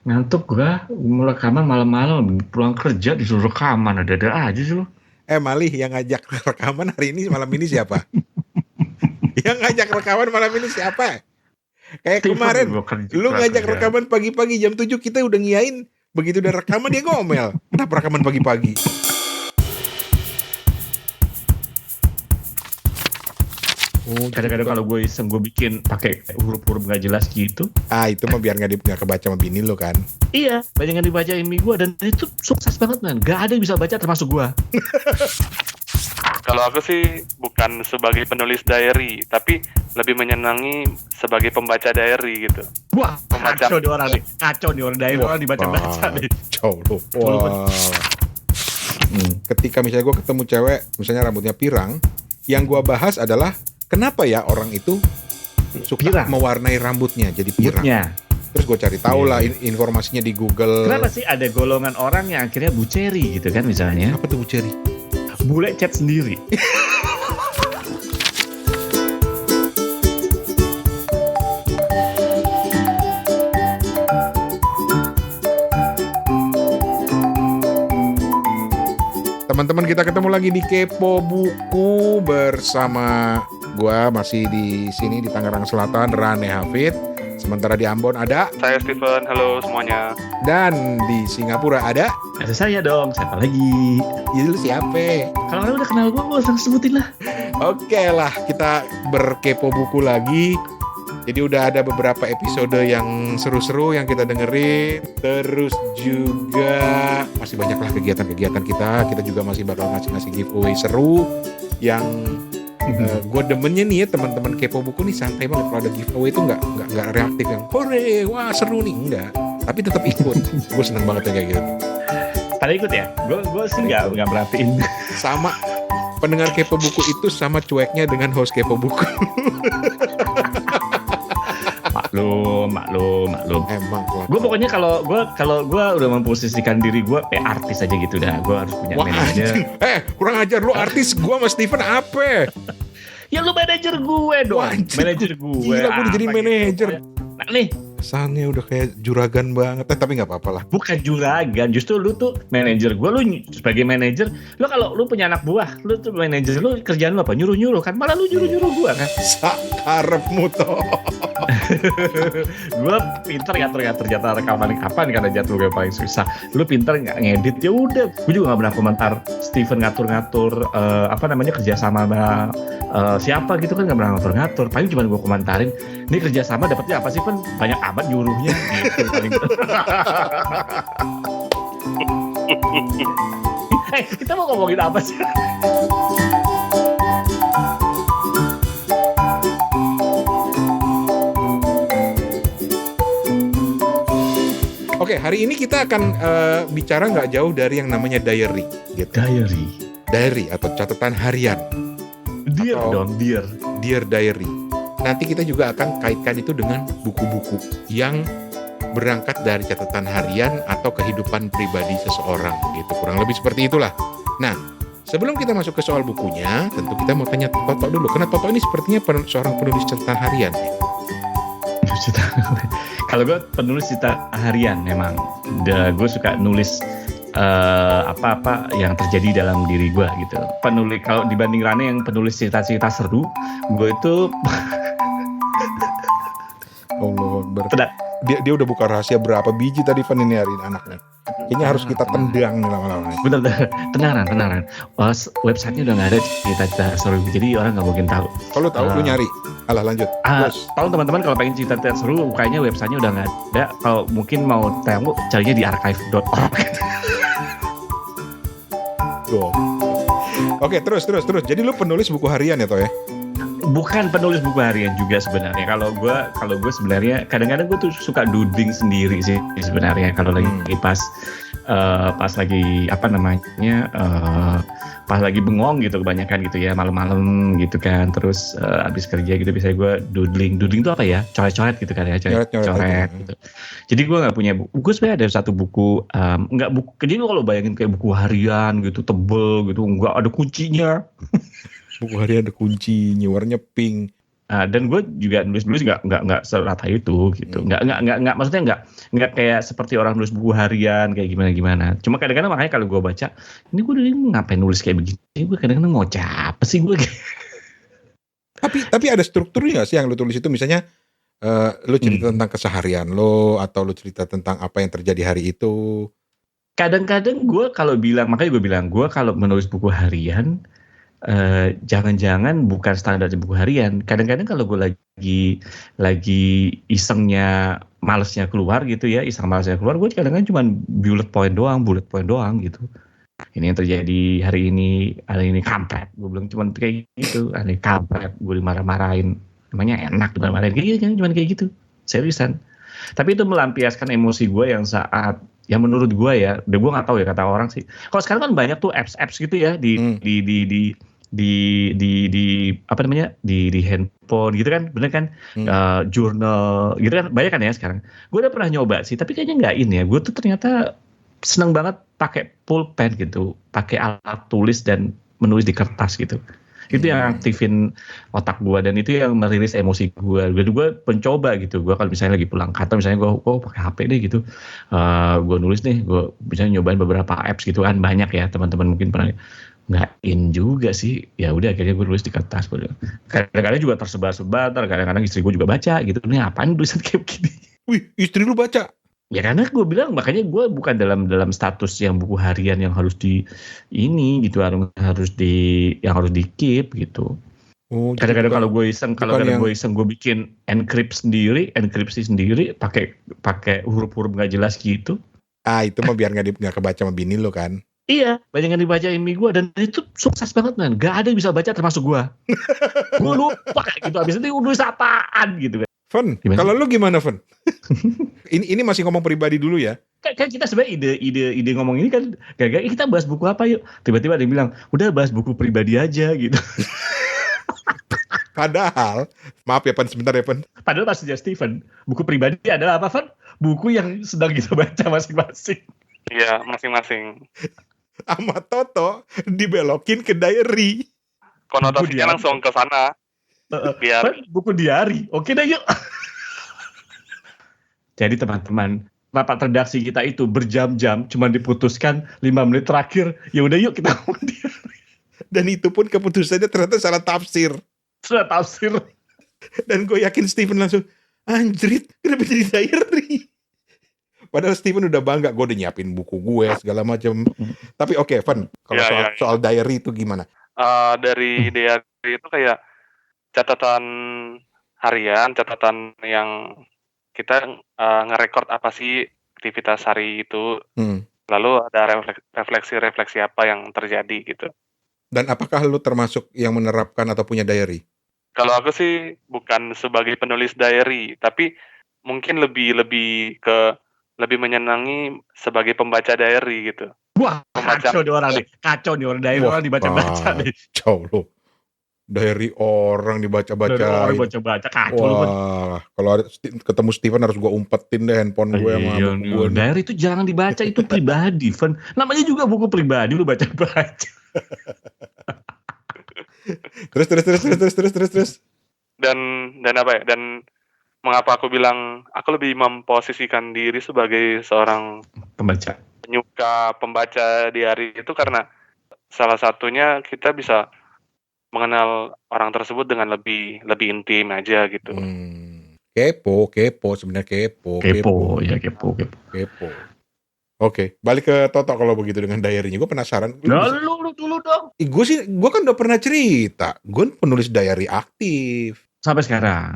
Ngantuk gua, mau rekaman malam-malam, pulang kerja disuruh rekaman, ada-ada aja sih lu. Malih yang ngajak rekaman hari ini malam ini siapa? Yang ngajak rekaman malam ini siapa? Kayak Steven kemarin, gua kerja, lu ngajak kerja. rekaman pagi-pagi jam 7 kita udah ngiyain. Begitu udah rekaman dia ngomel. Kenapa rekaman pagi-pagi? Kadang-kadang kalau gue iseng gue bikin pakai huruf-huruf nggak jelas gitu. Itu mah biar nggak kebaca sama bini lu kan. Iya, banyak yang dibaca ini gue dan itu sukses banget man. Gak ada yang bisa baca termasuk gue. Kalau aku sih bukan sebagai penulis diary, tapi lebih menyenangi sebagai pembaca diary gitu. Wah, kacau di orang nih. Kacau di orang daerah orang dibaca-baca nih. Kacau lu. Wah. Ketika misalnya gue ketemu cewek, misalnya rambutnya pirang, yang gue bahas adalah kenapa ya orang itu suka Pirang. mewarnai rambutnya jadi pirang. Rambutnya. Terus gue cari tahu lah informasinya di Google. Kenapa sih ada golongan orang yang akhirnya buceri gitu kan misalnya? Apa tuh Bu Cherry? Bule cat sendiri. Teman-teman, kita ketemu lagi di Kepo Buku bersama gua masih di sini di Tangerang Selatan, Rane Hafid. Sementara di Ambon ada, Saya Steven, halo semuanya. dan di Singapura ada. Ada saya dong, siapa lagi? Jadi lu siapa? Kalau orang udah kenal gue usah sebutin lah. Oke lah, kita berkepo buku lagi. Jadi udah ada beberapa episode yang seru-seru yang kita dengerin. Terus juga masih banyaklah kegiatan-kegiatan kita. Kita juga masih bakal ngasih giveaway seru. Yang gue demennya nih ya, teman-teman kepo buku nih santai banget. Kalau ada giveaway itu nggak reaktif yang hore, wah seru nih, enggak. Tapi tetap ikut. Gue seneng banget yang kayak gitu. Pada ikut ya? Gue sih nggak merhatiin. Sama pendengar kepo buku itu sama cueknya dengan host kepo buku. Maklum. Emang lah. Gue pokoknya kalau gue udah memposisikan diri gue kayak artis aja gitu dah. Gue harus punya manajer. Kurang ajar lu artis, gue sama Steven apa? Ya lu manajer gue dong. Wajib. Manajer gue. Gila, gue udah jadi manajer. Nah nih, Kesannya udah kayak juragan banget, tapi nggak apa-apa lah. bukan juragan, justru lu tuh manajer gue. Lu sebagai manajer, lu kalau lu punya anak buah, lu tuh manajer, lu kerjaan lu apa? Nyuruh-nyuruh kan, malah lu nyuruh-nyuruh gue kan. Sakarepmu toh. Gue pinter ngatur-ngatur jadwal rekaman kapan, karena jadwal gue paling susah. Lu pinter nggak ngedit, ya udah. Gue juga nggak pernah komentar Steven ngatur-ngatur kerja sama sama siapa gitu kan, nggak pernah ngatur-ngatur. Paling cuma gue komentarin, ini kerjasama dapetnya apa sih, kan banyak amat nyuruhnya gitu paling. Kita mau ngomongin apa sih? Oke, hari ini kita akan bicara nggak jauh dari yang namanya diary, gitu. Diary atau catatan harian. Dear Atau dong, dear. Dear Diary. Nanti kita juga akan kaitkan itu dengan buku-buku yang berangkat dari catatan harian atau kehidupan pribadi seseorang, gitu. Kurang lebih seperti itulah. Nah, sebelum kita masuk ke soal bukunya, tentu kita mau tanya Toto dulu. Karena Toto ini sepertinya seorang penulis catatan harian. Kalau gue penulis cerita harian memang. Gue suka nulis apa-apa yang terjadi dalam diri gue gitu. Penulis, kalau dibanding Rane yang penulis cerita-cerita seru, gue itu Allah, dia udah buka rahasia berapa biji tadi Van ini hari ini anaknya. Kayaknya harus kita tendang nih lama-lama nih. bener, tenaran. Websitenya udah nggak ada cerita-cerita seru, jadi orang nggak mungkin tahu. Kalau tahu lu nyari. Alah lanjut. Tolong teman-teman kalau pengen cerita-cerita seru, kayaknya websitenya udah nggak ada. Kalau mungkin mau tahu, carinya di archive.org. Oke, terus. Jadi lu penulis buku harian ya, Toh ya? Bukan penulis buku harian juga sebenarnya. Kalau gue sebenarnya kadang-kadang gue tuh suka doodling sendiri sih sebenarnya kalau lagi pas lagi pas lagi bengong gitu kebanyakan gitu ya, malam-malam gitu kan. Terus abis kerja gitu biasanya gue doodling itu apa ya, coret-coret gitu kan ya, coret gitu. Jadi gue nggak punya buku. Gue sebenarnya ada satu buku, nggak buku. Jadi lu kalau bayangin kayak buku harian gitu tebel gitu, nggak ada kuncinya. Buku harian ada kuncinya, warnanya pink. Dan gue juga nulis nggak serata itu gitu. Nggak maksudnya nggak kayak seperti orang nulis buku harian kayak gimana. Cuma kadang-kadang makanya kalau gue baca, ini gue ngapain nulis kayak begini? Gue kadang-kadang ngocap apa sih gue? Tapi ada strukturnya nggak sih yang lu tulis itu? Misalnya lu cerita tentang keseharian lo, atau lu cerita tentang apa yang terjadi hari itu? Kadang-kadang gue kalau kalau menulis buku harian, jangan-jangan bukan standar buku harian. Kadang-kadang kalau gue lagi isengnya, malesnya keluar gitu ya, gue kadang-kadang cuma bullet point doang gitu. Ini yang terjadi hari ini kampret. Gue bilang cuma kayak gitu, hari kampret, gue dimarah-marahin. Namanya enak dimarah-marahin kayak gitu, cuma kayak gitu, seriusan. Tapi itu melampiaskan emosi gue yang saat, yang menurut gue ya, gue nggak tahu ya kata orang sih. Kalau sekarang kan banyak tuh apps gitu ya di handphone gitu kan, bener kan, jurnal gitu kan, banyak kan ya sekarang. Gue udah pernah nyoba sih, tapi kayaknya nggak ini ya. Gue tuh ternyata seneng banget pakai pulpen gitu, pakai alat tulis dan menulis di kertas gitu. Itu yang aktifin otak gue, dan itu yang merilis emosi gue. Gue pencoba gitu. Gue kalau misalnya lagi pulang kantor, misalnya gue pakai HP deh gitu. Gue nulis nih, gue bisa nyobain beberapa apps gitu kan, banyak ya, teman-teman mungkin pernah. Nggak in juga sih. Ya udah akhirnya gue nulis di kertas. Kadang-kadang juga tersebar-sebar, kadang-kadang istri gue juga baca gitu. Ini apaan tulisan kayak begini? Wih, istri lu baca? Ya karena gue bilang, makanya gue bukan dalam status yang buku harian yang harus di ini gitu, harus di keep gitu. Oh, kadang-kadang kalau gue iseng gue bikin enkripsi sendiri pakai huruf-huruf nggak jelas gitu. Itu mah biar nggak kebaca sama bini lo kan. Iya, banyak yang dibaca imi gue, dan itu sukses banget man. Gak ada yang bisa baca termasuk gue. Gue lupa gitu, abis itu nulis apaan gitu kan. Fen, kalau lu gimana Fen? ini masih ngomong pribadi dulu ya. Kan kita sebenarnya ide ngomong ini kan gara-gara kita bahas buku apa yuk. Tiba-tiba ada yang bilang, udah bahas buku pribadi aja gitu. Padahal, maaf ya Fen, sebentar ya Fen. Padahal maksudnya Steven, buku pribadi adalah apa Fen? Buku yang sedang kita baca masing-masing. Iya, masing-masing. Sama Toto dibelokin ke diary. Konotasinya langsung ke sana. Biar buku diary. Oke deh yuk. Jadi teman-teman, rapat redaksi kita itu berjam-jam, cuma diputuskan 5 menit terakhir. Ya udah yuk kita ngomong diary. Dan itu pun keputusannya ternyata salah tafsir. Dan gue yakin Steven langsung, anjrit, kenapa jadi diary? Padahal Steven udah bangga, gue udah nyiapin buku gue segala macam. Tapi oke, Van, kalau soal diary itu gimana? Dari diary itu kayak catatan harian, catatan yang kita ngerekord apa sih aktivitas hari itu. Lalu ada refleksi apa yang terjadi gitu. Dan apakah lu termasuk yang menerapkan atau punya diary? Kalau aku sih bukan sebagai penulis diary, tapi mungkin lebih menyenangi sebagai pembaca diary gitu. Wah, kacau nih orang diary orang dibaca-baca nih. Kacau lo. Diary orang dibaca-baca. Kacau lu. Wah, kalau ketemu Steven harus gue umpetin deh handphone gue sama buku gue. Diary itu jangan dibaca, itu pribadi, Van. Namanya juga buku pribadi, lu baca-baca. Terus. Dan apa ya? Dan mengapa aku bilang aku lebih memposisikan diri sebagai seorang penyuka pembaca diary itu karena salah satunya kita bisa mengenal orang tersebut dengan lebih intim aja gitu. Kepo sebenarnya kepo. Oke, balik ke Toto kalau begitu dengan diary-nya. Gue penasaran. Lu dulu dong. Gue kan udah pernah cerita. Gue penulis diary aktif. Sampai sekarang.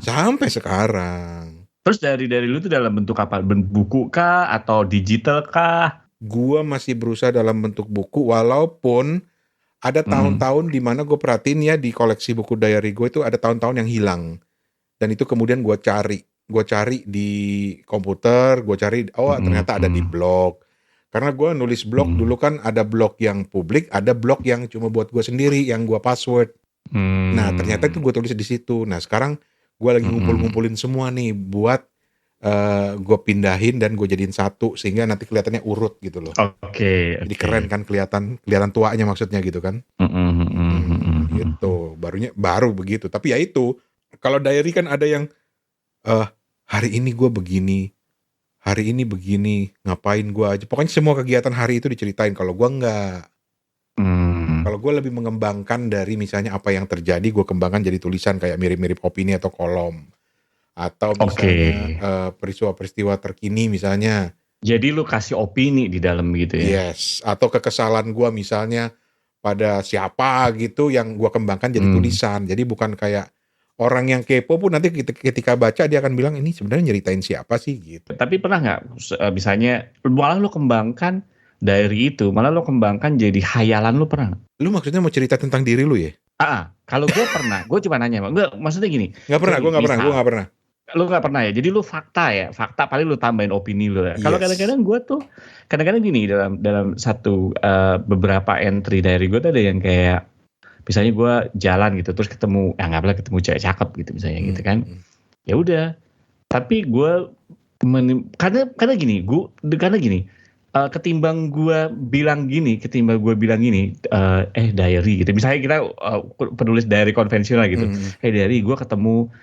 Terus dari lu itu dalam bentuk apa? Buku kah atau digital kah? Gue masih berusaha dalam bentuk buku, walaupun ada tahun-tahun di mana gue perhatiin ya di koleksi buku diary gue itu ada tahun-tahun yang hilang. Dan itu kemudian gue cari di komputer, gue cari ternyata ada di blog. Karena gue nulis blog dulu kan ada blog yang publik, ada blog yang cuma buat gue sendiri, yang gue password. Nah ternyata itu gue tulis di situ. Nah sekarang gue lagi ngumpulin semua nih buat gue pindahin dan gue jadiin satu sehingga nanti kelihatannya urut gitu loh. Oke. Jadi keren kan, kelihatan tuanya maksudnya gitu kan. Gitu, baru begitu. Tapi ya itu Kalau diary kan ada yang hari ini gue begini, hari ini begini, ngapain gue aja. Pokoknya semua kegiatan hari itu diceritain. Kalau gue enggak. Kalau gue lebih mengembangkan dari misalnya apa yang terjadi, gue kembangkan jadi tulisan kayak mirip-mirip opini atau kolom. Atau misalnya peristiwa-peristiwa terkini misalnya. Jadi lu kasih opini di dalam gitu ya? Yes. Atau kekesalan gue misalnya pada siapa gitu yang gue kembangkan jadi tulisan. Jadi bukan kayak orang yang kepo pun nanti ketika baca dia akan bilang ini sebenarnya nyeritain siapa sih gitu. Tapi pernah nggak misalnya malah lo kembangkan dari itu, malah lo kembangkan jadi hayalan lo, pernah nggak? Lu maksudnya mau cerita tentang diri lu ya? Kalau gue pernah, gue cuma nanya, enggak, maksudnya gini. Nggak pernah, gue nggak pernah. Lo nggak pernah ya? Jadi lo fakta paling lo tambahin opini lo ya. Kalau kadang-kadang gue tuh, kadang-kadang gini dalam satu beberapa entry dari gue tuh ada yang kayak, misalnya gue jalan gitu, terus ketemu, nggak ketemu cewek cakep gitu misalnya gitu kan. Ya udah, tapi gue karena gini, ketimbang gue bilang gini, diary gitu. Misalnya kita penulis diary konvensional gitu. Diary, gue ketemu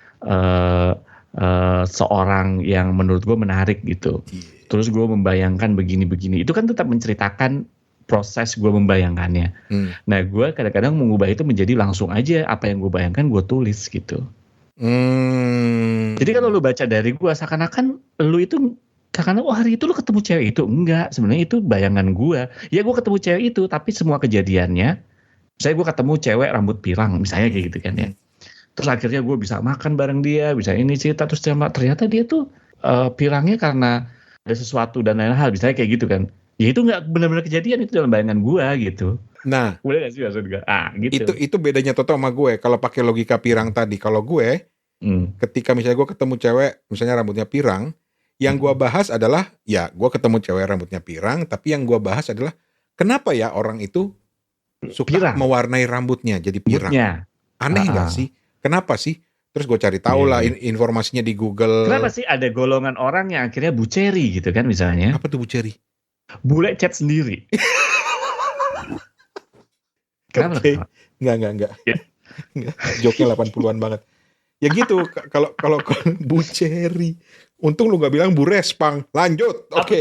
seorang yang menurut gue menarik gitu. Terus gue membayangkan begini-begini. Itu kan tetap menceritakan proses gue membayangkannya. Nah, gue kadang-kadang mengubah itu menjadi langsung aja apa yang gue bayangkan gue tulis gitu. Jadi kalau lu baca dari gue, seakan-akan lu itu karena hari itu lu ketemu cewek itu. Enggak, sebenarnya itu bayangan gue. Ya gue ketemu cewek itu, tapi semua kejadiannya, misalnya gue ketemu cewek rambut pirang, misalnya kayak gitu kan ya. Terus akhirnya gue bisa makan bareng dia, bisa ini cerita, terus ternyata dia tuh pirangnya karena ada sesuatu dan lain hal, misalnya kayak gitu kan. Ya itu nggak benar-benar kejadian, itu dalam bayangan gue gitu. Nah, boleh nggak sih maksud gue? Gitu. Itu bedanya Toto sama gue. Kalau pakai logika pirang tadi, kalau gue ketika misalnya gue ketemu cewek, misalnya rambutnya pirang, yang gue bahas adalah, ya gue ketemu cewek rambutnya pirang, tapi yang gue bahas adalah kenapa ya orang itu suka mewarnai rambutnya jadi pirang. Aneh nggak sih? Kenapa sih? Terus gue cari tahu lah informasinya di Google. Kenapa sih ada golongan orang yang akhirnya buceri gitu kan misalnya? Apa tuh buceri? Bule cat sendiri. Kenapa? Okay. Enggak. Ya. Joknya 80-an banget. Ya gitu, kalau buceri. Untung lu gak bilang burespang. Lanjut. Oke.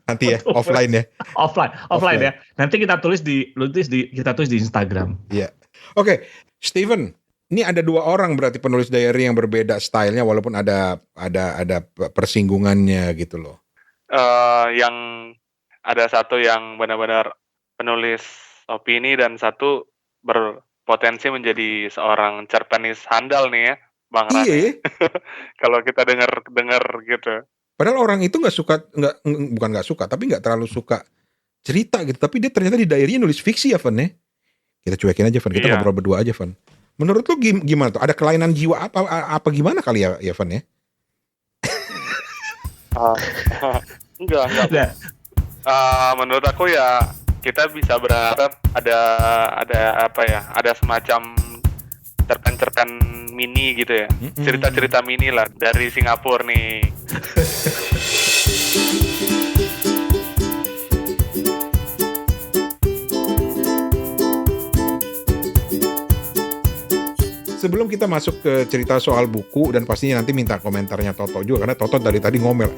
Nanti ya, offline ya. Offline ya. Nanti kita tulis di Instagram. Iya. Oke, Steven. Ini ada 2 orang berarti penulis diary yang berbeda stylenya walaupun ada persinggungannya gitu loh. Yang ada satu yang benar-benar penulis opini dan satu berpotensi menjadi seorang cerpenis handal nih ya, Bang Rane. Kalau kita dengar gitu. Padahal orang itu bukan nggak suka, tapi nggak terlalu suka cerita gitu. Tapi dia ternyata di diary-nya nulis fiksi ya, Van ya. Kita cuekin aja, Van. Kita ngobrol berdua aja, Van. Menurut lu gimana tuh? Ada kelainan jiwa apa gimana kali ya, Van ya? Enggak. Menurut aku ya kita bisa berharap ada semacam cerpen-cerpen mini gitu ya. Cerita-cerita mini lah dari Singapura nih. Sebelum kita masuk ke cerita soal buku dan pastinya nanti minta komentarnya Toto juga karena Toto dari tadi ngomel,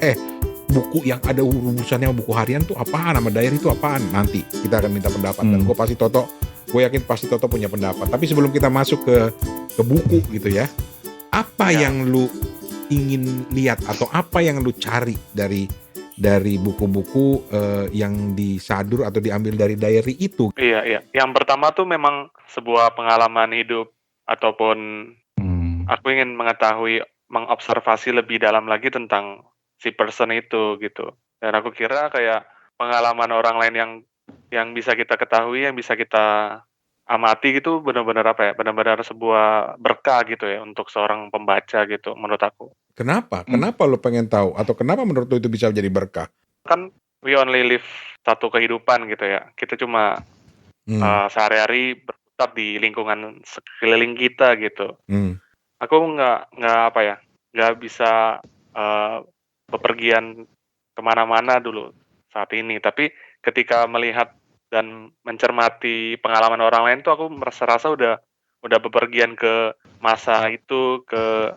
buku yang ada urusannya buku harian tuh apaan, nama diary itu apaan? Nanti kita akan minta pendapat dan gue yakin pasti Toto punya pendapat. Tapi sebelum kita masuk ke buku gitu ya, apa yang lu ingin lihat atau apa yang lu cari dari buku-buku yang disadur atau diambil dari diary itu? Iya. Yang pertama tuh memang sebuah pengalaman hidup ataupun aku ingin mengobservasi lebih dalam lagi tentang si person itu gitu. Dan aku kira kayak pengalaman orang lain yang bisa kita ketahui, yang bisa kita amati gitu benar-benar benar-benar sebuah berkah gitu ya untuk seorang pembaca gitu menurut aku. Kenapa? Kenapa lu pengen tahu atau kenapa menurut lu itu bisa jadi berkah? Kan we only live satu kehidupan gitu ya. Kita cuma sehari-hari berputar di lingkungan sekeliling kita gitu. Aku nggak bisa bepergian kemana-mana dulu saat ini. Tapi ketika melihat dan mencermati pengalaman orang lain tuh aku merasa udah udah bepergian ke masa itu, ke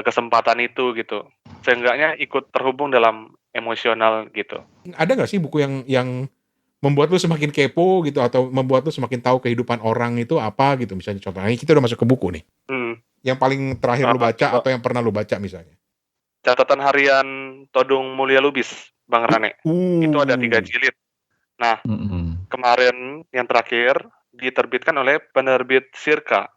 kesempatan itu gitu. Seenggaknya ikut terhubung dalam emosional gitu. Ada nggak sih buku yang membuat lu semakin kepo gitu atau membuat lu semakin tahu kehidupan orang itu apa gitu misalnya contohnya kita udah masuk ke buku nih. Yang paling terakhir lu baca atau yang pernah lu baca misalnya? Catatan harian Todung Mulya Lubis, Bang Rane. Itu ada 3 jilid. Nah, kemarin yang terakhir diterbitkan oleh penerbit Sirka.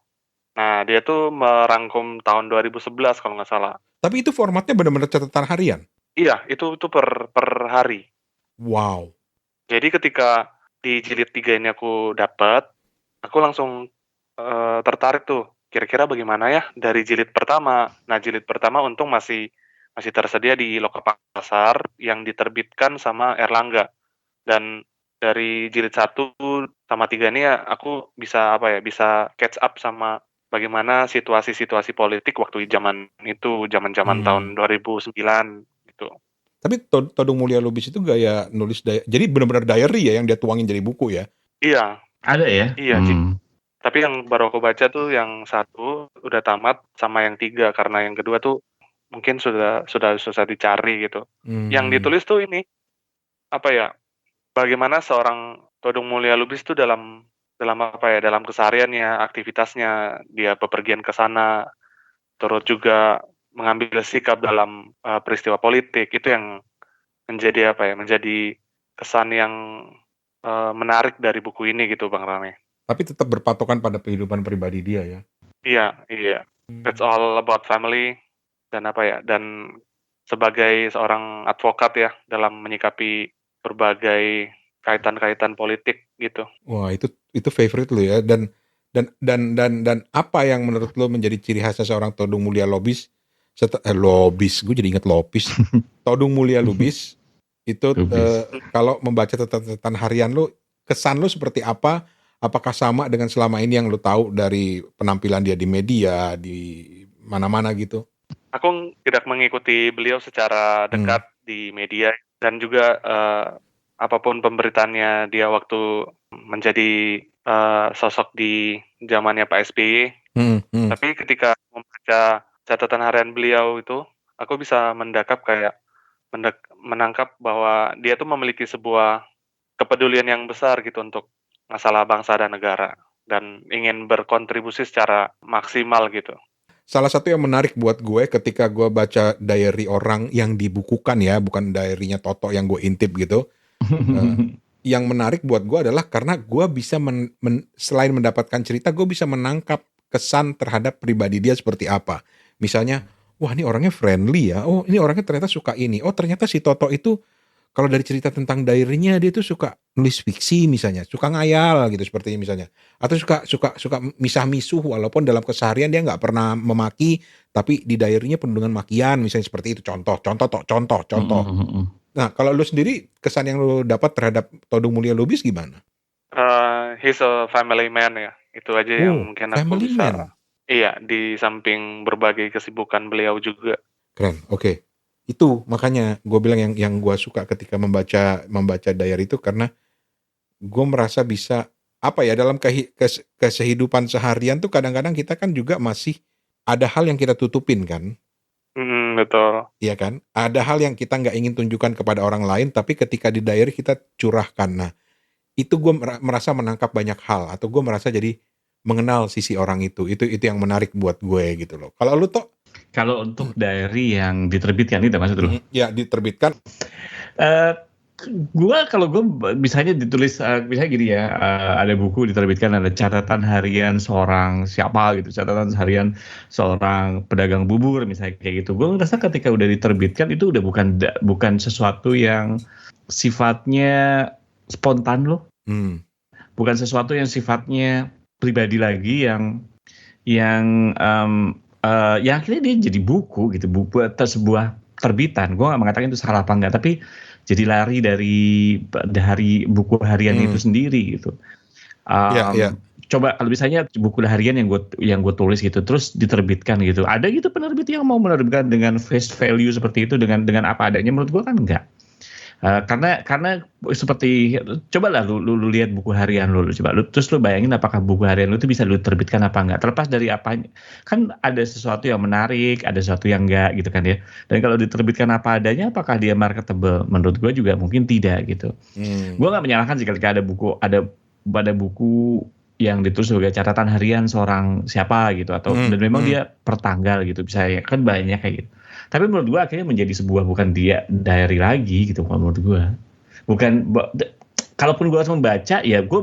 Nah, dia tuh merangkum tahun 2011 kalau nggak salah. Tapi itu formatnya benar-benar catatan harian? Iya, itu per hari. Wow. Jadi ketika di jilid 3 ini aku dapat, aku langsung tertarik tuh. Kira-kira bagaimana ya dari jilid pertama. Nah, jilid pertama untung masih tersedia di Lokapasar yang diterbitkan sama Erlangga. Dan dari jilid 1 sama 3 ini ya aku bisa bisa catch up sama bagaimana situasi-situasi politik waktu zaman tahun 2009 gitu. Tapi Todung Mulya Lubis itu gaya nulis jadi benar-benar diary ya yang dia tuangin jadi buku ya? Iya. Ada ya? Iya. Tapi yang baru aku baca tuh yang 1 udah tamat sama yang 3 karena yang kedua tuh mungkin sudah susah dicari gitu. Yang ditulis tuh ini bagaimana seorang Todung Mulya Lubis tuh dalam kesehariannya, aktivitasnya, dia bepergian ke sana, terus juga mengambil sikap dalam peristiwa politik, itu yang menjadi menjadi kesan yang menarik dari buku ini gitu, Bang Rame. Tapi tetap berpatokan pada kehidupan pribadi dia ya? Iya. It's all about family dan sebagai seorang advokat ya dalam menyikapi berbagai kaitan-kaitan politik gitu. Wah, itu favorite lu ya dan apa yang menurut lu menjadi ciri khasnya seorang Todung Mulya Lubis? Gue jadi ingat Lopis. Todung Mulya Lubis itu kalau membaca catatan harian lu, kesan lu seperti apa? Apakah sama dengan selama ini yang lu tahu dari penampilan dia di media, di mana-mana gitu? Aku tidak mengikuti beliau secara dekat di media dan juga apapun pemberitaannya dia waktu menjadi sosok di zamannya Pak SBY. Tapi ketika membaca catatan harian beliau itu, aku bisa menangkap bahwa dia tuh memiliki sebuah kepedulian yang besar gitu untuk masalah bangsa dan negara dan ingin berkontribusi secara maksimal gitu. Salah satu yang menarik buat gue ketika gue baca diary orang yang dibukukan ya, bukan diary-nya Toto yang gue intip gitu. Yang menarik buat gue adalah karena gue bisa selain mendapatkan cerita, gue bisa menangkap kesan terhadap pribadi dia seperti apa. Misalnya, wah ini orangnya friendly ya, oh ini orangnya ternyata suka ini, oh ternyata si Toto itu kalau dari cerita tentang diary-nya dia tuh suka nulis fiksi misalnya, suka ngayal gitu seperti misalnya, atau suka misah-misuh walaupun dalam keseharian dia nggak pernah memaki, tapi di diary-nya penuh dengan makian misalnya seperti itu. Contoh. Nah, kalau lu sendiri kesan yang lu dapat terhadap Todung Mulya Lubis gimana? He's a family man ya. Itu aja yang mungkin aku bisa. Man. Iya, di samping berbagai kesibukan beliau juga. Keren. Oke. Itu makanya gue bilang yang gue suka ketika membaca diary itu karena gue merasa bisa dalam kehidupan seharian tuh kadang-kadang kita kan juga masih ada hal yang kita tutupin kan. Betul. Iya kan? Ada hal yang kita nggak ingin tunjukkan kepada orang lain, tapi ketika di diary kita curahkan. Nah, itu gue merasa menangkap banyak hal, atau gue merasa jadi mengenal sisi orang itu. Itu yang menarik buat gue gitu loh. Kalau lu Tok? Kalau untuk diary yang diterbitkan itu maksud lu? Ya, diterbitkan. Kalau gue misalnya ditulis misalnya gini ya, ada buku diterbitkan, ada catatan harian seorang siapa gitu, catatan harian seorang pedagang bubur misalnya kayak gitu. Gue ngerasa ketika udah diterbitkan itu udah bukan sesuatu yang sifatnya spontan loh. Bukan sesuatu yang sifatnya pribadi lagi yang akhirnya dia jadi buku gitu, buku atau sebuah terbitan. Gue nggak mengatakan itu salah apa enggak, tapi jadi lari dari buku harian itu sendiri gitu. Coba kalau misalnya buku harian yang gue tulis gitu terus diterbitkan gitu, ada gitu penerbit yang mau menerbitkan dengan face value seperti itu dengan apa adanya, menurut gue kan enggak. Karena seperti cobalah lu lihat buku harian lu coba terus lu bayangin apakah buku harian lu itu bisa lu terbitkan apa enggak, terlepas dari apanya. Kan ada sesuatu yang menarik, ada sesuatu yang enggak gitu kan ya. Dan kalau diterbitkan apa adanya, apakah dia marketable? Menurut gue juga mungkin tidak gitu. Gue nggak menyalahkan sih ketika ada buku yang ditulis sebagai catatan harian seorang siapa gitu, atau dan memang dia per tanggal gitu, bisa ya kan banyak kayak gitu. Tapi menurut gue akhirnya menjadi sebuah bukan dia diary lagi gitu kalau menurut gue. Kalaupun gue harus membaca ya gue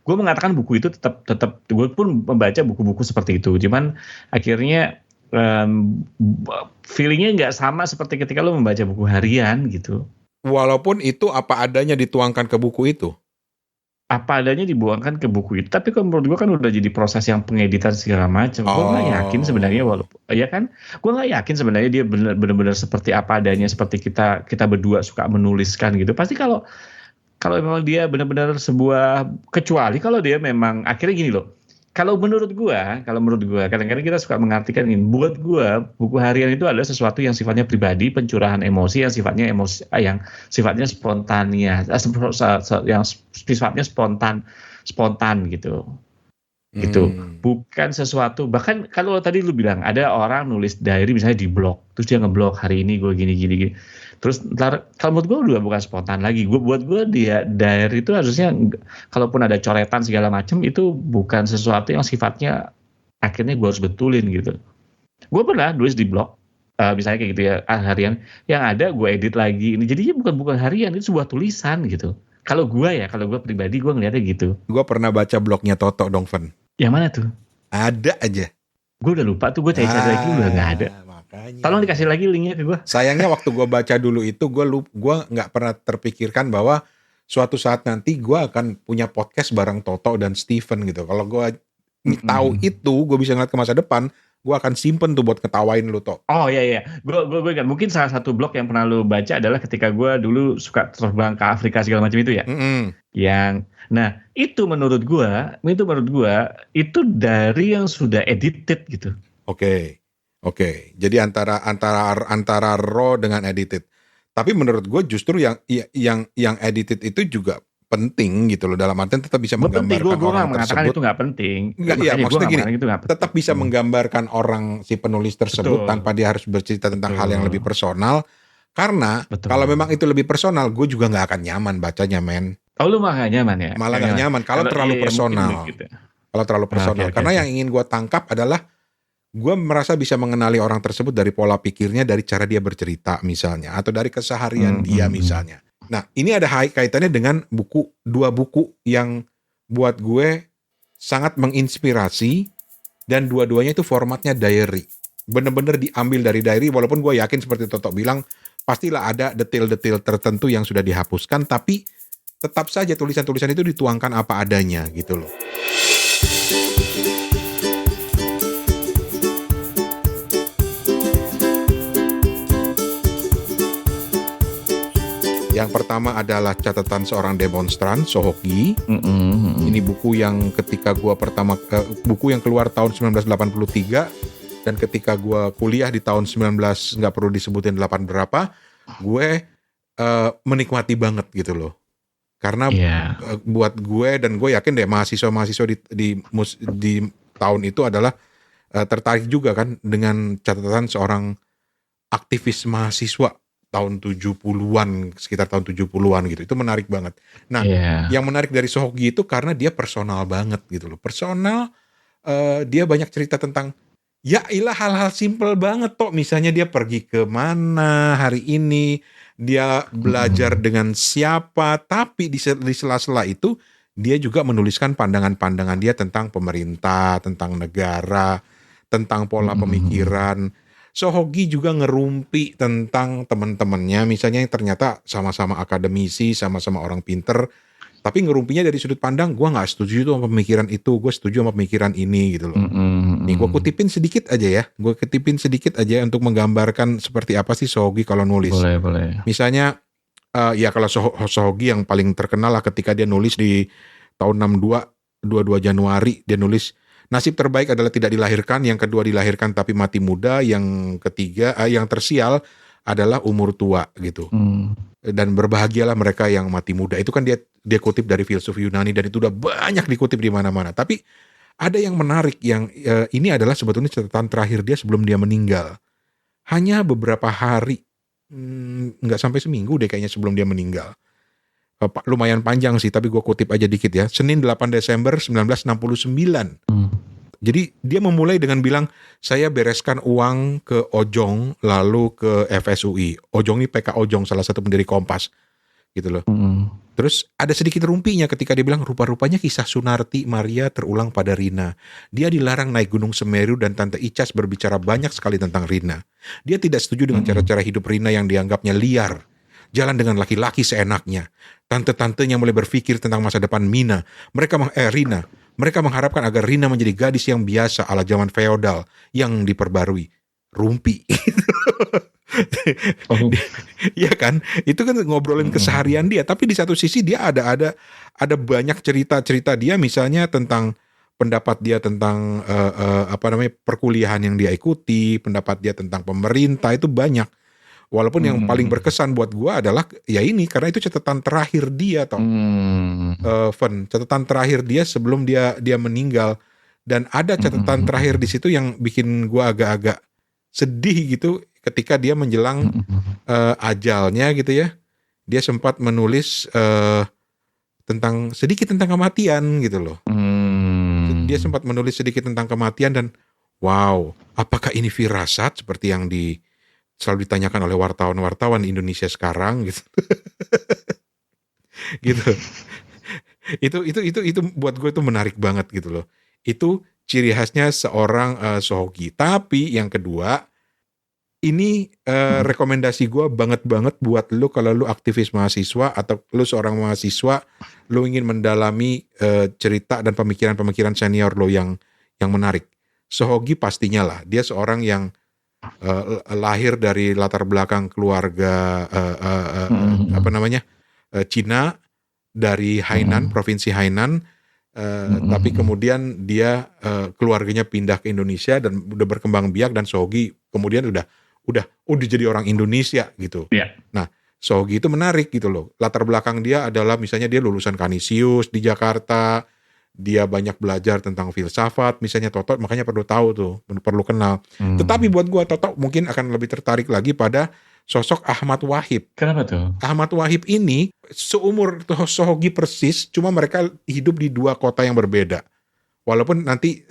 mengatakan buku itu tetap gue pun membaca buku-buku seperti itu. Cuman akhirnya feelingnya nggak sama seperti ketika lo membaca buku harian gitu. Walaupun itu apa adanya dituangkan ke buku itu. Apa adanya dibuangkan ke buku itu, tapi kalau menurut gue kan udah jadi proses yang pengeditan segala macam. Gue nggak yakin sebenarnya, walaupun ya kan, gue nggak yakin sebenarnya dia benar-benar seperti apa adanya, seperti kita berdua suka menuliskan gitu. Pasti kalau memang dia benar-benar sebuah, kecuali kalau dia memang akhirnya gini loh. Kalau menurut gue kadang-kadang kita suka mengartikan ini. Buat gue buku harian itu adalah sesuatu yang sifatnya pribadi, pencurahan emosi yang sifatnya spontanitas, yang sifatnya spontan gitu. Gitu. Bukan sesuatu, bahkan kalau tadi lu bilang ada orang nulis diary misalnya di blog, terus dia ngeblog hari ini gue gini. Terus ntar kalau menurut gue udah bukan spontan lagi. Buat gue dia diary itu harusnya, kalaupun ada coretan segala macam, itu bukan sesuatu yang sifatnya akhirnya gue harus betulin gitu. Gue pernah nulis di blog, misalnya kayak gitu ya, harian, yang ada gue edit lagi. Ini jadinya bukan harian, itu sebuah tulisan gitu. Kalau gue pribadi gue ngeliatnya gitu. Gue pernah baca blognya Toto dong, Fen. Yang mana tuh? Ada aja. Gue udah lupa tuh, gue cari lagi udah nggak ada. Makanya. Tolong dikasih lagi linknya ke gue. Sayangnya waktu gue baca dulu itu, gue nggak pernah terpikirkan bahwa suatu saat nanti gue akan punya podcast bareng Toto dan Steven gitu. Kalau gue tahu itu, gue bisa ngeliat ke masa depan, gue akan simpen tuh buat ketawain lu, Tok. Oh iya. Gue ingat, mungkin salah satu blog yang pernah lu baca adalah ketika gue dulu suka terbang ke Afrika segala macam itu ya. Nah itu menurut gue itu dari yang sudah edited gitu. Oke. Jadi antara raw dengan edited. Tapi menurut gue justru yang edited itu juga penting gitu loh, dalam artian tetap bisa menggambarkan orang tersebut. Itu nggak penting. Iya, maksudnya gini, tetap bisa menggambarkan orang si penulis tersebut. Betul. Tanpa dia harus bercerita tentang hal yang lebih personal. Karena kalau memang itu lebih personal, gue juga nggak akan nyaman bacanya, men. Oh, lu malah gak nyaman ya? Malah gak nyaman kalau terlalu personal. Gitu. Kalau terlalu personal. Karena yang ingin gue tangkap adalah gue merasa bisa mengenali orang tersebut dari pola pikirnya, dari cara dia bercerita misalnya, atau dari keseharian dia misalnya. Nah, ini ada kaitannya dengan dua buku yang buat gue sangat menginspirasi, dan dua-duanya itu formatnya diary. Bener-bener diambil dari diary, walaupun gue yakin seperti Toto bilang, pastilah ada detail-detail tertentu yang sudah dihapuskan, tapi tetap saja tulisan-tulisan itu dituangkan apa adanya gitu loh. Yang pertama adalah Catatan Seorang Demonstran, Sohoki. Ini buku yang ketika gua buku yang keluar tahun 1983, dan ketika gua kuliah di tahun 19 nggak perlu disebutin 8 berapa, gue menikmati banget gitu loh. Karena buat gue, dan gue yakin deh mahasiswa-mahasiswa di tahun itu adalah tertarik juga kan dengan catatan seorang aktivis mahasiswa tahun 70-an, sekitar tahun 70-an gitu. Itu menarik banget. Nah, yang menarik dari Sohoki itu karena dia personal banget gitu loh. Personal, dia banyak cerita tentang hal-hal simple banget toh. Misalnya dia pergi ke mana hari ini, dia belajar dengan siapa, tapi di sela-sela itu dia juga menuliskan pandangan-pandangan dia tentang pemerintah, tentang negara, tentang pola pemikiran. Sohoki juga ngerumpi tentang teman-temannya, misalnya yang ternyata sama-sama akademisi, sama-sama orang pinter, tapi ngerumpinya dari sudut pandang, gue gak setuju tuh sama pemikiran itu, gue setuju sama pemikiran ini gitu loh. Nih gue kutipin sedikit aja untuk menggambarkan seperti apa sih Sohoki kalau nulis. Boleh. Misalnya, kalau Sohoki yang paling terkenal lah ketika dia nulis di tahun 22 Januari, dia nulis, nasib terbaik adalah tidak dilahirkan, yang kedua dilahirkan tapi mati muda, yang ketiga, yang tersial adalah umur tua gitu. dan berbahagialah mereka yang mati muda. Itu kan dia kutip dari filsuf Yunani dan itu udah banyak dikutip di mana-mana. Tapi ada yang menarik yang ini adalah sebetulnya catatan terakhir dia sebelum dia meninggal. Hanya beberapa hari, nggak sampai seminggu deh kayaknya sebelum dia meninggal. Lumayan panjang sih, tapi gue kutip aja dikit ya. Senin 8 Desember 1969. Jadi dia memulai dengan bilang, saya bereskan uang ke Ojong lalu ke FSUI. Ojong ini PK Ojong, salah satu pendiri Kompas. Gitu loh. Terus ada sedikit rumpinya ketika dia bilang, rupa-rupanya kisah Sunarti Maria terulang pada Rina. Dia dilarang naik Gunung Semeru dan Tante Icas berbicara banyak sekali tentang Rina. Dia tidak setuju dengan cara-cara hidup Rina yang dianggapnya liar. Jalan dengan laki-laki seenaknya. Tante-tantenya mulai berpikir tentang masa depan Rina. Mereka mengharapkan agar Rina menjadi gadis yang biasa ala zaman feodal yang diperbarui. Rumpi. Iya kan? Itu kan ngobrolin keseharian dia. Tapi di satu sisi dia ada banyak cerita-cerita dia, misalnya tentang pendapat dia tentang perkuliahan yang dia ikuti, pendapat dia tentang pemerintah, itu banyak. Walaupun yang paling berkesan buat gua adalah ya ini, karena itu catatan terakhir dia catatan terakhir dia sebelum dia meninggal. Dan ada catatan terakhir di situ yang bikin gua agak-agak sedih gitu, ketika dia menjelang ajalnya gitu ya. Dia sempat menulis sedikit tentang kematian gitu loh. Dia sempat menulis sedikit tentang kematian dan wow, apakah ini firasat seperti yang selalu ditanyakan oleh wartawan-wartawan Indonesia sekarang gitu. Gitu. Itu buat gue itu menarik banget gitu loh. Itu ciri khasnya seorang Sohogi. Tapi yang kedua, ini rekomendasi gue banget buat lu kalau lu aktivis mahasiswa atau lu seorang mahasiswa, lu ingin mendalami cerita dan pemikiran-pemikiran senior lo yang menarik. Sohogi pastinya lah, dia seorang yang lahir dari latar belakang keluarga Cina, dari Hainan, provinsi Hainan, tapi kemudian dia keluarganya pindah ke Indonesia dan udah berkembang biak, dan Sohogi kemudian udah jadi orang Indonesia gitu. Nah, Sohogi itu menarik gitu loh. Latar belakang dia adalah misalnya dia lulusan Kanisius di Jakarta. Dia banyak belajar tentang filsafat, misalnya Toto, makanya perlu tahu tuh, perlu kenal. Tetapi buat gua Toto mungkin akan lebih tertarik lagi pada sosok Ahmad Wahid. Kenapa tuh? Ahmad Wahid ini seumur Sohogi persis, cuma mereka hidup di dua kota yang berbeda. Walaupun nanti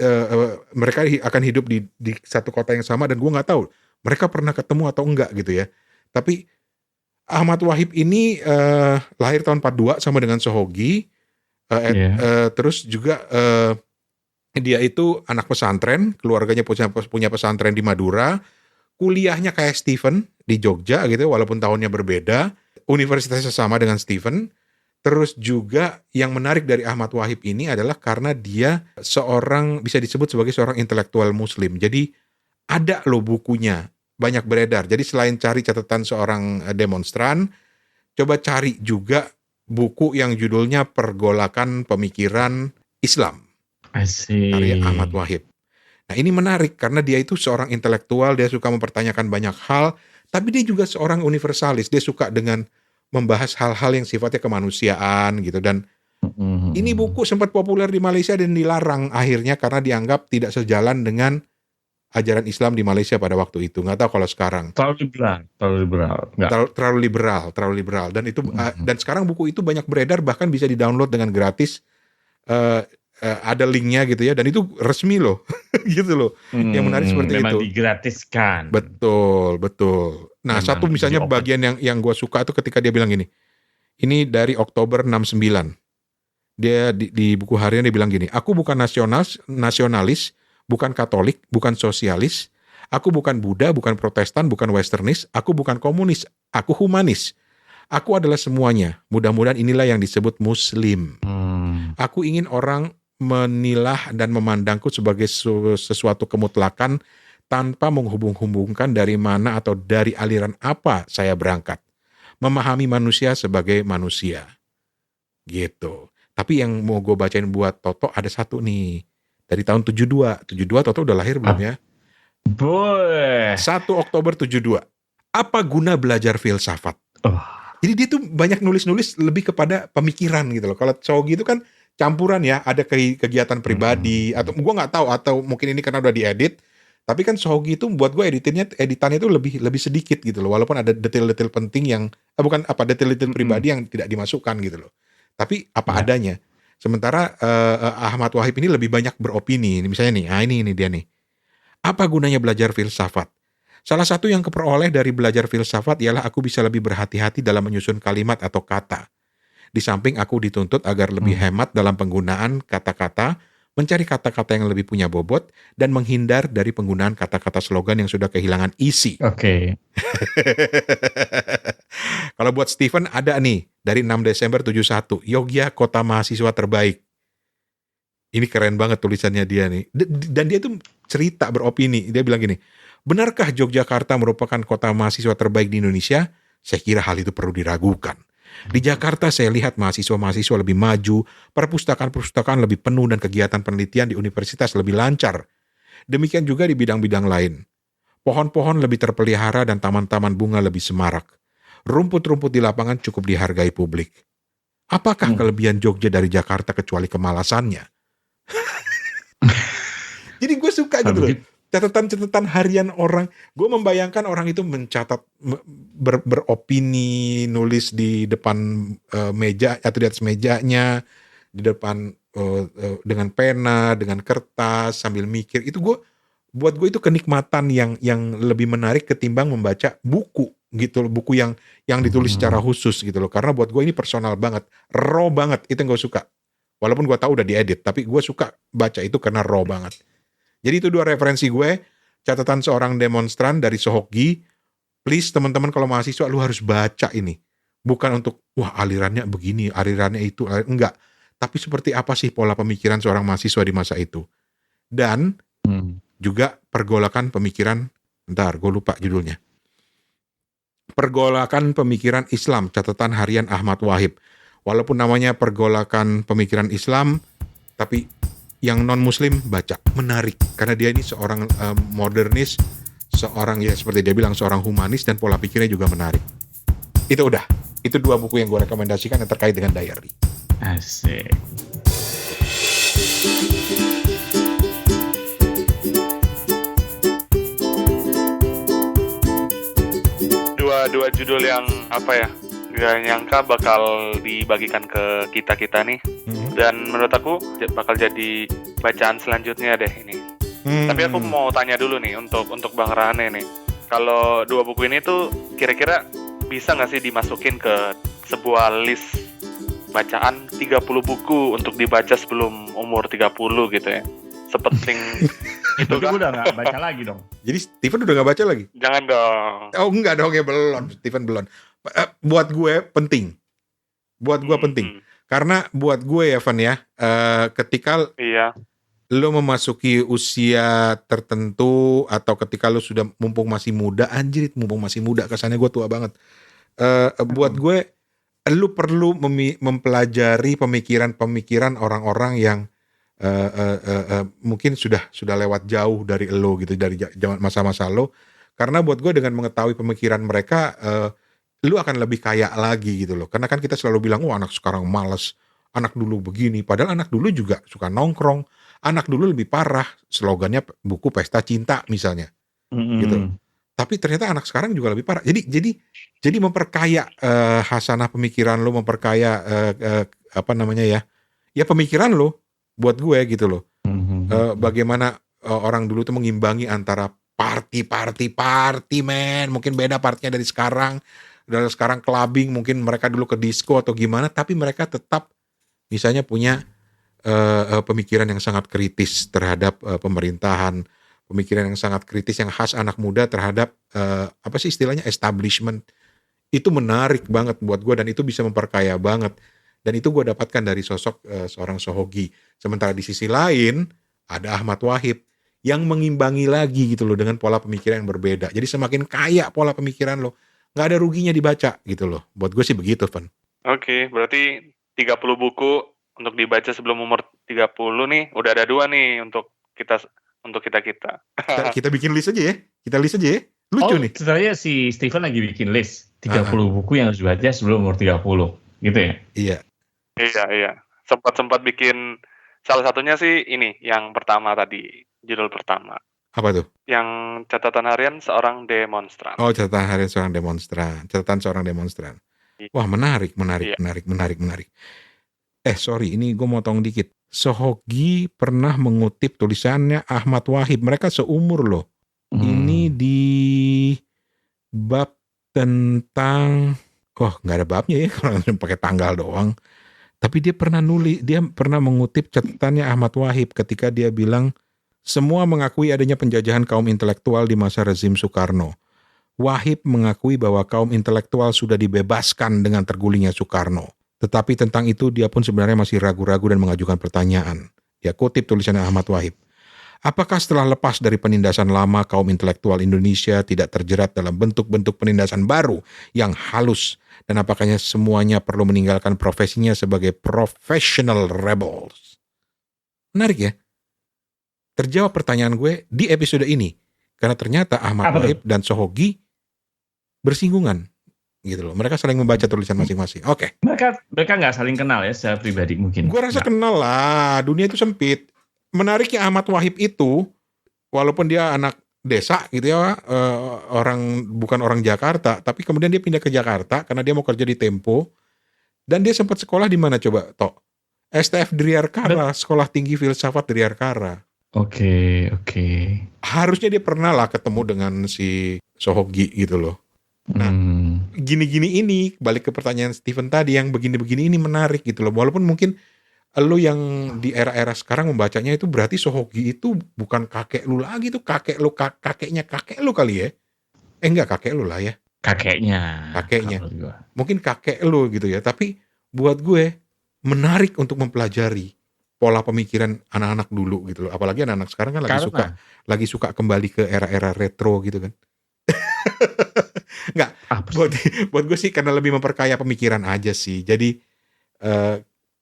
mereka akan hidup di satu kota yang sama, dan gua nggak tahu mereka pernah ketemu atau enggak gitu ya. Tapi Ahmad Wahid ini lahir tahun 42 sama dengan Sohogi. Terus juga dia itu anak pesantren, keluarganya punya pesantren di Madura, kuliahnya kayak Stephen di Jogja gitu, walaupun tahunnya berbeda, universitasnya sama dengan Stephen. Terus juga yang menarik dari Ahmad Wahid ini adalah karena dia bisa disebut sebagai seorang intelektual Muslim. Jadi ada loh bukunya, banyak beredar. Jadi selain cari catatan seorang demonstran, coba cari juga buku yang judulnya Pergolakan Pemikiran Islam, karya Ahmad Wahid. Nah ini menarik karena dia itu seorang intelektual, dia suka mempertanyakan banyak hal, tapi dia juga seorang universalis, dia suka dengan membahas hal-hal yang sifatnya kemanusiaan gitu. Dan ini buku sempat populer di Malaysia dan dilarang akhirnya karena dianggap tidak sejalan dengan ajaran Islam di Malaysia pada waktu itu. Nggak tahu kalau sekarang. Terlalu liberal. Dan itu dan sekarang buku itu banyak beredar, bahkan bisa di-download dengan gratis. Ada linknya gitu ya, dan itu resmi loh. Gitu loh. Yang menarik seperti memang itu. Memang digratiskan. Betul. Nah, memang satu misalnya bagian yang gue suka itu ketika dia bilang gini. Ini dari Oktober 69. Dia di buku harian dia bilang gini, aku bukan nasionalis, bukan Katolik, bukan sosialis, aku bukan Buddha, bukan Protestan, bukan Westernis, aku bukan komunis, aku humanis. Aku adalah semuanya. Mudah-mudahan inilah yang disebut Muslim. Aku ingin orang menilah dan memandangku sebagai sesuatu kemutlakan tanpa menghubung-hubungkan dari mana atau dari aliran apa saya berangkat. Memahami manusia sebagai manusia. Gitu. Tapi yang mau gue bacain buat Toto ada satu nih. Dari tahun 72. 72 Toto udah lahir belum ya? Boleh. 1 Oktober 72. Apa guna belajar filsafat? Jadi dia tuh banyak nulis-nulis lebih kepada pemikiran gitu loh. Kalau Shogi itu kan campuran ya, ada kegiatan pribadi atau gua nggak tahu atau mungkin ini karena udah diedit. Tapi kan Shogi itu buat gue editannya itu lebih sedikit gitu loh. Walaupun ada detail-detail penting yang bukan apa detail-detail pribadi yang tidak dimasukkan gitu loh. Tapi apa adanya. Sementara Ahmad Wahib ini lebih banyak beropini. Misalnya nih, ini dia nih. Apa gunanya belajar filsafat? Salah satu yang keperoleh dari belajar filsafat ialah aku bisa lebih berhati-hati dalam menyusun kalimat atau kata. Di samping aku dituntut agar lebih hemat dalam penggunaan kata-kata, mencari kata-kata yang lebih punya bobot, dan menghindar dari penggunaan kata-kata slogan yang sudah kehilangan isi. Oke. Kalau buat Stephen ada nih, dari 6 Desember 71, Yogyakarta Kota Mahasiswa Terbaik. Ini keren banget tulisannya dia nih. Dan dia tuh cerita beropini. Dia bilang gini, benarkah Yogyakarta merupakan kota mahasiswa terbaik di Indonesia? Saya kira hal itu perlu diragukan. Di Jakarta saya lihat mahasiswa-mahasiswa lebih maju, perpustakaan-perpustakaan lebih penuh dan kegiatan penelitian di universitas lebih lancar. Demikian juga di bidang-bidang lain. Pohon-pohon lebih terpelihara dan taman-taman bunga lebih semarak. Rumput-rumput di lapangan cukup dihargai publik. Apakah kelebihan Jogja dari Jakarta kecuali kemalasannya? Jadi gue suka gitu loh. Catatan-catatan harian orang. Gue membayangkan orang itu mencatat, beropini, nulis di depan meja atau di atas mejanya, di depan dengan pena, dengan kertas, sambil mikir. Itu buat gue itu kenikmatan yang lebih menarik ketimbang membaca buku gitu loh. Buku yang ditulis secara khusus gitu loh. Karena buat gue ini personal banget, raw banget. Itu yang gue suka. Walaupun gue tahu udah diedit, tapi gue suka baca itu karena raw banget. Jadi itu 2 referensi gue, catatan seorang demonstran dari Sohogi. Please teman-teman kalau mahasiswa lu harus baca ini. Bukan untuk, wah alirannya begini, alirannya itu, enggak. Tapi seperti apa sih pola pemikiran seorang mahasiswa di masa itu. Dan juga pergolakan pemikiran, bentar gue lupa judulnya. Pergolakan pemikiran Islam, catatan harian Ahmad Wahib. Walaupun namanya pergolakan pemikiran Islam, tapi yang non-muslim baca, menarik. Karena dia ini seorang modernis, seorang ya seperti dia bilang, seorang humanis dan pola pikirnya juga menarik. Itu udah. Itu 2 buku yang gue rekomendasikan yang terkait dengan diary. Asik. Dua judul yang apa ya, gak nyangka bakal dibagikan ke kita nih. Dan menurut aku bakal jadi bacaan selanjutnya deh ini. Tapi aku mau tanya dulu nih untuk Bang Rane nih. Kalau 2 buku ini tuh kira-kira bisa nggak sih dimasukin ke sebuah list bacaan 30 buku untuk dibaca sebelum umur 30 gitu ya? Sepenting itu kan? Udah nggak baca lagi dong. Jadi Stephen udah gak baca lagi? Jangan dong. Oh enggak dong ya, belum. Stephen belum. Buat gue penting. Karena buat gue ya Van ya, ketika lo memasuki usia tertentu atau ketika lo sudah mumpung masih muda, mumpung masih muda, kesannya gue tua banget. Buat gue, lo perlu mempelajari pemikiran orang-orang yang mungkin sudah lewat jauh dari lo gitu, dari zaman masa-masa lo. Karena buat gue dengan mengetahui pemikiran mereka, lu akan lebih kaya lagi gitu loh. Karena kan kita selalu bilang, anak sekarang malas, anak dulu begini. Padahal anak dulu juga suka nongkrong. Anak dulu lebih parah, slogannya buku pesta cinta misalnya. Gitu. Tapi ternyata anak sekarang juga lebih parah. Jadi memperkaya hasanah pemikiran lu, memperkaya ya pemikiran lu buat gue gitu loh. Bagaimana orang dulu tuh mengimbangi antara party men, mungkin beda partinya dari sekarang. Dan sekarang clubbing, mungkin mereka dulu ke disco atau gimana, tapi mereka tetap misalnya punya pemikiran yang sangat kritis terhadap pemerintahan, pemikiran yang sangat kritis yang khas anak muda terhadap apa sih istilahnya, establishment. Itu menarik banget buat gue dan itu bisa memperkaya banget. Dan itu gue dapatkan dari sosok seorang Sohogi. Sementara di sisi lain ada Ahmad Wahib yang mengimbangi lagi gitu loh dengan pola pemikiran yang berbeda. Jadi semakin kaya pola pemikiran lo, nggak ada ruginya dibaca gitu loh. Buat gue sih begitu, Van. Oke, berarti 30 buku untuk dibaca sebelum umur 30 nih, udah ada 2 nih untuk kita. Kita bikin list aja ya. Kita list aja ya. Lucu nih. Sebenarnya si Steven lagi bikin list 30 buku yang harus dibaca sebelum umur 30, gitu ya? Iya. Iya. Sempat bikin, salah satunya sih ini, yang pertama tadi, judul pertama. Apa tuh? Yang catatan harian seorang demonstran. Oh, catatan harian seorang demonstran. Catatan seorang demonstran. Wah, menarik. Iya. Sorry, ini gue motong dikit. Sohogi pernah mengutip tulisannya Ahmad Wahib. Mereka seumur loh. Ini di bab tentang, nggak ada babnya ya, kalau pakai tanggal doang. Tapi dia pernah mengutip catatannya Ahmad Wahib ketika dia bilang, semua mengakui adanya penjajahan kaum intelektual di masa rezim Soekarno. Wahib mengakui bahwa kaum intelektual sudah dibebaskan dengan tergulingnya Soekarno. Tetapi tentang itu dia pun sebenarnya masih ragu-ragu dan mengajukan pertanyaan. Dia kutip tulisannya Ahmad Wahib. Apakah setelah lepas dari penindasan lama, kaum intelektual Indonesia tidak terjerat dalam bentuk-bentuk penindasan baru yang halus? Dan apakahnya semuanya perlu meninggalkan profesinya sebagai professional rebels? Menarik ya? Terjawab pertanyaan gue di episode ini. Karena ternyata Ahmad Wahib dan Sohogi bersinggungan. Gitu loh. Mereka saling membaca tulisan masing-masing. Oke. Mereka nggak saling kenal ya secara pribadi mungkin. Gue rasa kenal lah. Dunia itu sempit. Menariknya Ahmad Wahib itu, walaupun dia anak desa gitu ya, bukan orang Jakarta, tapi kemudian dia pindah ke Jakarta karena dia mau kerja di Tempo, dan dia sempat sekolah di mana coba, Tok? STF Driarkara, Sekolah Tinggi Filsafat Driarkara. Oke. Harusnya dia pernah lah ketemu dengan si Sohogi gitu loh. Nah, gini-gini ini, balik ke pertanyaan Steven tadi, yang begini-begini ini menarik gitu loh. Walaupun mungkin lu yang di era-era sekarang membacanya itu berarti Sohogi itu bukan kakek lu lagi tuh, kakeknya kakek lu kali ya. Enggak, kakek lu lah ya. Kakeknya. Mungkin kakek lu gitu ya, tapi buat gue menarik untuk mempelajari pola pemikiran anak-anak dulu gitu loh. Apalagi anak-anak sekarang kan lagi suka kembali ke era-era retro gitu kan. Enggak, buat gue sih karena lebih memperkaya pemikiran aja sih. Jadi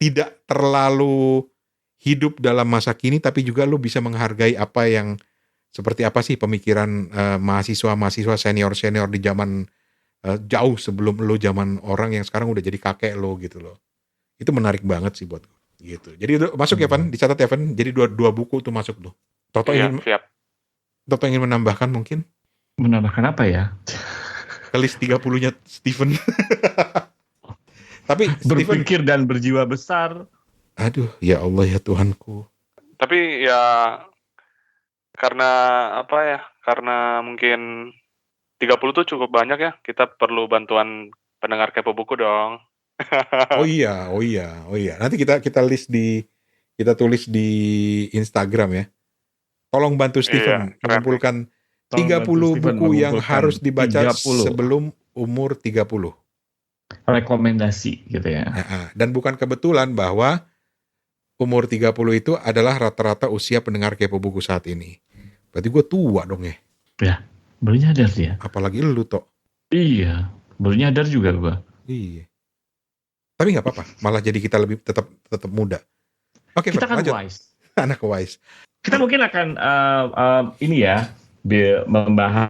tidak terlalu hidup dalam masa kini, tapi juga lu bisa menghargai apa yang, seperti apa sih pemikiran mahasiswa senior di zaman jauh sebelum lu zaman orang yang sekarang udah jadi kakek lo gitu loh. Itu menarik banget sih buat gue gitu. Jadi masuk ya Van, dicatat ya Van. Jadi dua buku tuh masuk tuh. Toto ingin menambahkan mungkin? Menambahkan apa ya? Ke list 30-nya Steven. Tapi berpikir dan berjiwa besar. Aduh, ya Allah ya Tuhanku. Tapi ya karena apa ya? Karena mungkin 30 tuh cukup banyak ya. Kita perlu bantuan pendengar Kepo Buku dong. Oh iya. Nanti kita tulis di Instagram ya. Tolong bantu Steven mengumpulkan 30 buku yang harus dibaca 30. Sebelum umur 30. Rekomendasi gitu ya. Dan bukan kebetulan bahwa umur 30 itu adalah rata-rata usia pendengar Kepo Buku saat ini. Berarti gue tua dong ya. Ya, baru nyadar dia. Apalagi lu Tok. Iya, baru nyadar juga gue. Iya. Tapi nggak apa-apa, malah jadi kita lebih tetap muda. Oke, kita kan lanjut. wise. Anak wise. Kita mungkin akan ini ya, membahas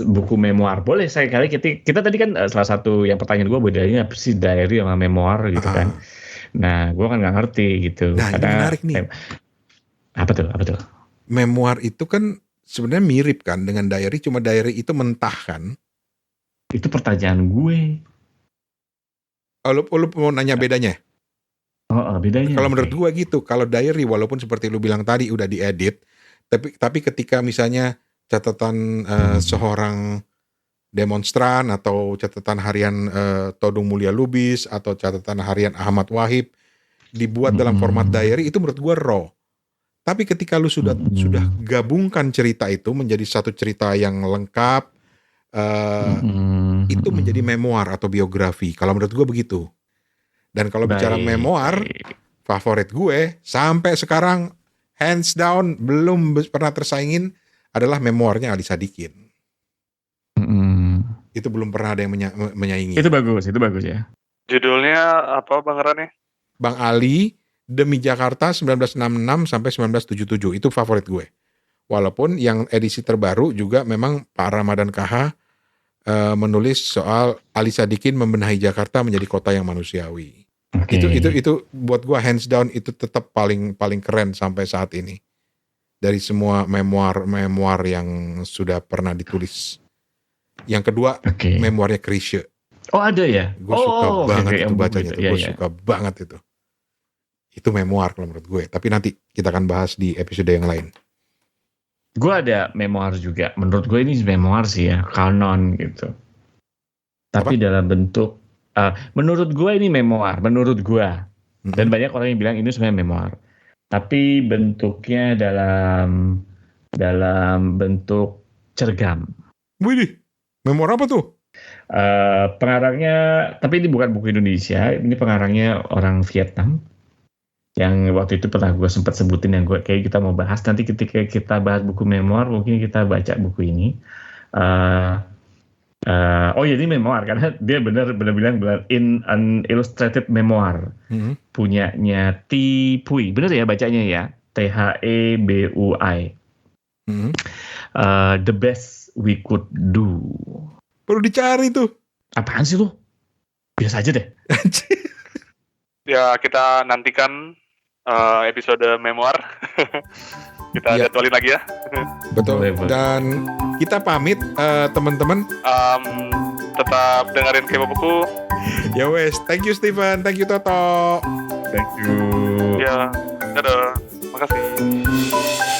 buku memoir. Boleh sekali kita tadi kan salah satu yang pertanyaan gue bedanya apa sih diary sama memoir gitu kan. Nah, gue kan nggak ngerti gitu. Nah, ini menarik nih. Apa tuh? Memoir itu kan sebenarnya mirip kan dengan diary, cuma diary itu mentah kan. Itu pertanyaan gue. Lu mau nanya bedanya? Bedanya. Kalau menurut gue gitu, kalau diary walaupun seperti lu bilang tadi udah diedit, tapi ketika misalnya catatan seorang demonstran atau catatan harian Todung Mulya Lubis atau catatan harian Ahmad Wahib dibuat dalam format diary, itu menurut gue raw. Tapi ketika lu sudah gabungkan cerita itu menjadi satu cerita yang lengkap, itu menjadi memoir atau biografi. Kalau menurut gue begitu. Dan kalau bicara memoir, favorit gue sampai sekarang hands down belum pernah tersaingin adalah memoirnya Ali Sadikin. Itu belum pernah ada yang menyaingi. Itu bagus ya. Judulnya apa Bang Rani? Bang Ali, Demi Jakarta 1966 sampai 1977. Itu favorit gue. Walaupun yang edisi terbaru juga memang Pak Ramadan KH menulis soal Ali Sadikin membenahi Jakarta menjadi kota yang manusiawi. Oke. Itu buat gua hands down itu tetap paling keren sampai saat ini. Dari semua memoir yang sudah pernah ditulis. Yang kedua, Oke. memoirnya Chrisye. Oh ada ya? Gue suka banget oke, itu bacanya gitu. tuh. Gue suka banget itu. Itu memoir kalau menurut gue. Tapi nanti kita akan bahas di episode yang lain. Gue ada memoir juga. Menurut gue ini memoir sih ya, kanon gitu. Tapi dalam bentuk, menurut gue ini memoir, menurut gue. Dan banyak orang yang bilang ini sebenarnya memoir. Tapi bentuknya dalam bentuk cergam. Wih, memoir apa tuh? Pengarangnya, tapi ini bukan buku Indonesia, ini pengarangnya orang Vietnam. Yang waktu itu pernah gue sempat sebutin yang gue kayak kita mau bahas nanti ketika kita bahas buku memoir mungkin kita baca buku ini. Oh ya ini memoir karena dia benar bilang in an illustrated memoir punyanya T. Pui, benar ya bacanya ya, THEBUI. The best we could do. Perlu dicari tuh. Apaan sih lu? Biasa aja deh. Ya kita nantikan episode memoir. Kita jadwalin lagi ya. Betul. Boleh. Dan kita pamit teman-teman. Tetap dengerin Kepo Buku. Ya wes, thank you Steven, thank you Toto. Thank you. Ya, dadah. Makasih.